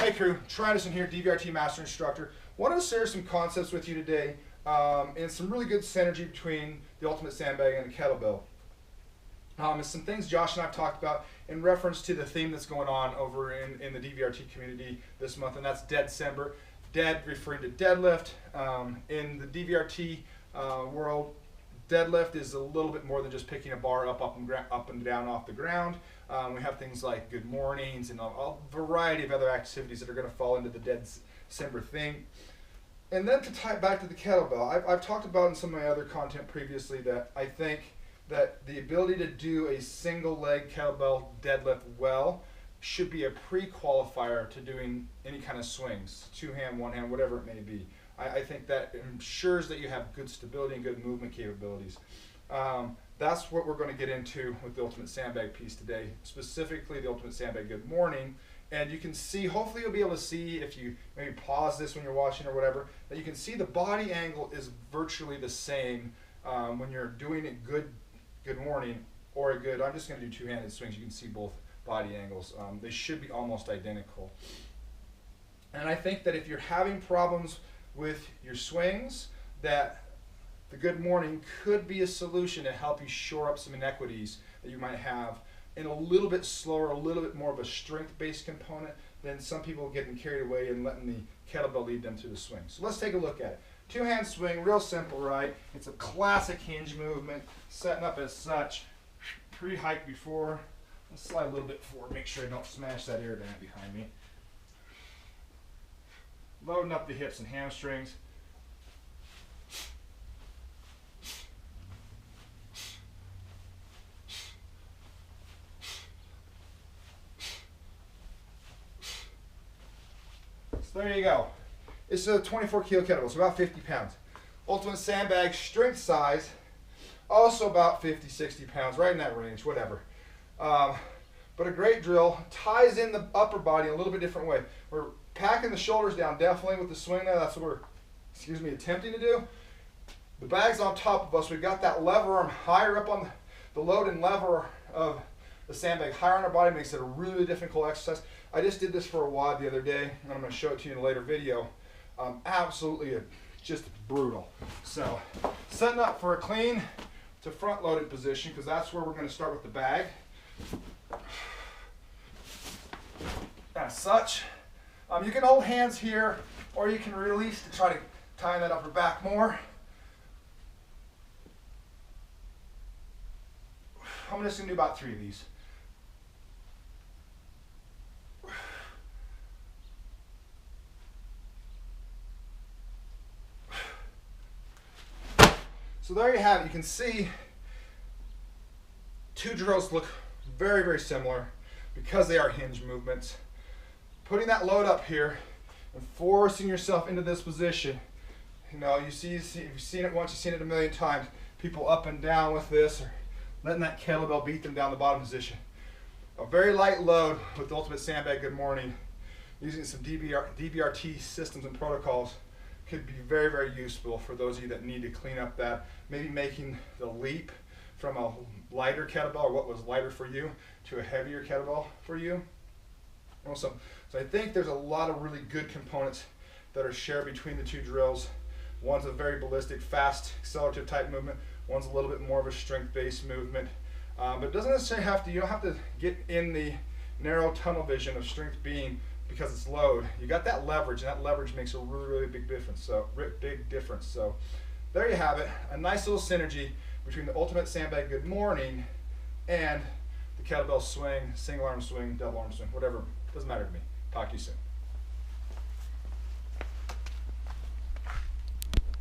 Hey crew, Anderson here, DVRT Master Instructor. Wanted to share some concepts with you today and some really good synergy between the ultimate sandbag and the kettlebell. And some things Josh and I have talked about in reference to the theme that's going on over in the DVRT community this month, and that's Dead-Cember. Dead referring to deadlift. In the DVRT world, deadlift is a little bit more than just picking a bar up and down off the ground. We have things like good mornings and a variety of other activities that are going to fall into the Dead-Cember thing. And then to tie it back to the kettlebell, I've talked about in some of my other content previously that I think that the ability to do a single leg kettlebell deadlift well should be a pre-qualifier to doing any kind of swings, two hand, one hand, whatever it may be. I think that ensures that you have good stability and good movement capabilities. That's what we're going to get into with the ultimate sandbag piece today, specifically the ultimate sandbag good morning. And you can see, hopefully you'll be able to see, if you maybe pause this when you're watching or whatever, that you can see the body angle is virtually the same when you're doing a good morning or a good, I'm just going to do two-handed swings. You can see both body angles. They should be almost identical. And I think that if you're having problems with your swings, that the good morning could be a solution to help you shore up some inequities that you might have in a little bit slower, a little bit more of a strength-based component than some people getting carried away and letting the kettlebell lead them through the swing. So let's take a look at it. Two-hand swing, real simple, right? It's a classic hinge movement, setting up as such. Pre-hike before. Let's slide a little bit forward, make sure I don't smash that air dam behind me. Loading up the hips and hamstrings. So there you go. It's a 24 kilo kettlebell, so about 50 pounds. Ultimate sandbag strength size, also about 50, 60 pounds, right in that range, whatever. But a great drill, ties in the upper body in a little bit different way. We're packing the shoulders down definitely with the swing there. That's what we're, attempting to do. The bag's on top of us. We've got that lever arm higher up on the load and lever of the sandbag higher on our body, makes it a really difficult exercise. I just did this for a WOD the other day, and I'm going to show it to you in a later video. Absolutely just brutal. So setting up for a clean to front loaded position, because that's where we're going to start with the bag. As such, you can hold hands here, or you can release to try to tie that upper back more. I'm just going to do about 3 of these. So there you have it. You can see two drills look very, very similar because they are hinge movements. Putting that load up here and forcing yourself into this position. You know, you've seen it once, you've seen it a million times. People up and down with this, or letting that kettlebell beat them down the bottom position. A very light load with the ultimate sandbag good morning, using some DVRT systems and protocols, could be very, very useful for those of you that need to clean up that, maybe making the leap from a lighter kettlebell, or what was lighter for you, to a heavier kettlebell for you. Awesome. So I think there's a lot of really good components that are shared between the two drills. One's a very ballistic, fast, accelerative type movement. One's a little bit more of a strength-based movement. But it doesn't necessarily have to, you don't have to get in the narrow tunnel vision of strength being because it's load. You got that leverage, and that leverage makes a really, really big difference. So there you have it, a nice little synergy between the ultimate sandbag good morning and the kettlebell swing, single arm swing, double arm swing, whatever. Doesn't matter to me. Talk to you soon.